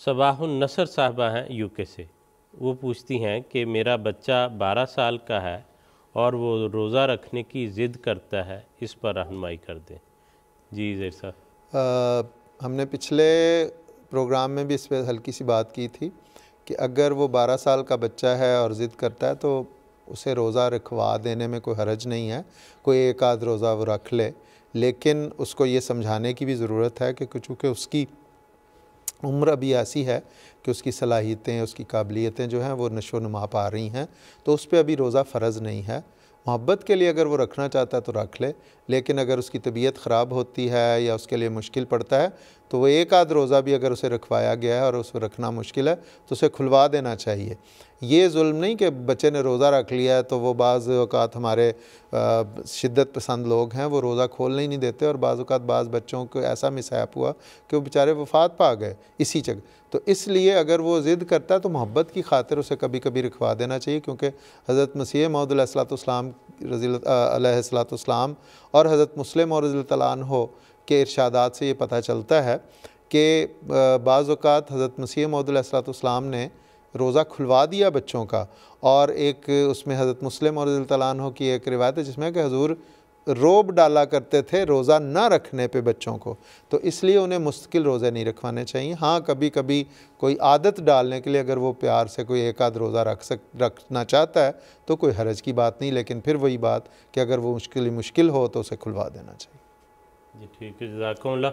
सबाहुन नसर साहबा हैं यूके से। वो पूछती हैं कि मेरा बच्चा 12 साल का है और वो रोज़ा रखने की ज़िद करता है, इस पर रहनुमाई कर दें। जी ज़ैर साहब। हमने पिछले प्रोग्राम में भी इस पर हल्की सी बात की थी कि अगर वो 12 साल का बच्चा है और ज़िद करता है तो उसे रोज़ा रखवा देने में कोई हरज नहीं है, कोई एक आध रोज़ा वो रख ले। लेकिन उसको ये समझाने की भी ज़रूरत है कि चूँकि उसकी उम्र अभी ऐसी है कि उसकी सलाहियतें, उसकी काबिलियतें जो हैं वो नशो नुमा पा रही हैं, तो उस पर अभी रोज़ा फ़र्ज़ नहीं है। मोहब्बत के लिए अगर वो रखना चाहता है तो रख ले, लेकिन अगर उसकी तबीयत ख़राब होती है या उसके लिए मुश्किल पड़ता है तो वो एक आध रोज़ा भी अगर उसे रखवाया गया है और उसे रखना मुश्किल है तो उसे खुलवा देना चाहिए। ये जुल्म नहीं कि बच्चे ने रोज़ा रख लिया है तो वो बाज़ औक़ात हमारे शिद्दत पसंद लोग हैं, वो रोज़ा खोलने ही नहीं देते और बाज़ औक़ात बाज़ बच्चों को ऐसा मिसहैप हुआ कि वो बेचारे वफ़ात पा गए इसी जगह। तो इसलिए अगर वो ज़िद करता है तो मोहब्बत की खातिर उसे कभी कभी रखवा देना चाहिए, क्योंकि हज़रत मसीह मौऊद अलैहिस्सलाम और हज़रत मुस्लिम और रज़ी अल्लाह अन्हो के इरशादात से ये पता चलता है कि बाज़ औक़ात हज़रत मसीह मौऊद अलैहिस्सलाम ने रोज़ा खुलवा दिया बच्चों का। और एक उसमें हज़रत मुस्लिम और रज़ी अल्लाह अन्हो की एक रिवायत है जिसमें कि हुज़ूर रोब डाला करते थे रोज़ा ना रखने पे बच्चों को, तो इसलिए उन्हें मुस्तकिल रोज़े नहीं रखवाने चाहिए। हाँ, कभी कभी कोई आदत डालने के लिए अगर वो प्यार से कोई एक आध रोज़ा रखना चाहता है तो कोई हरज की बात नहीं, लेकिन फिर वही बात कि अगर वो मुश्किल हो तो उसे खुलवा देना चाहिए। जी ठीक है, जज़ाकमुल्लाह।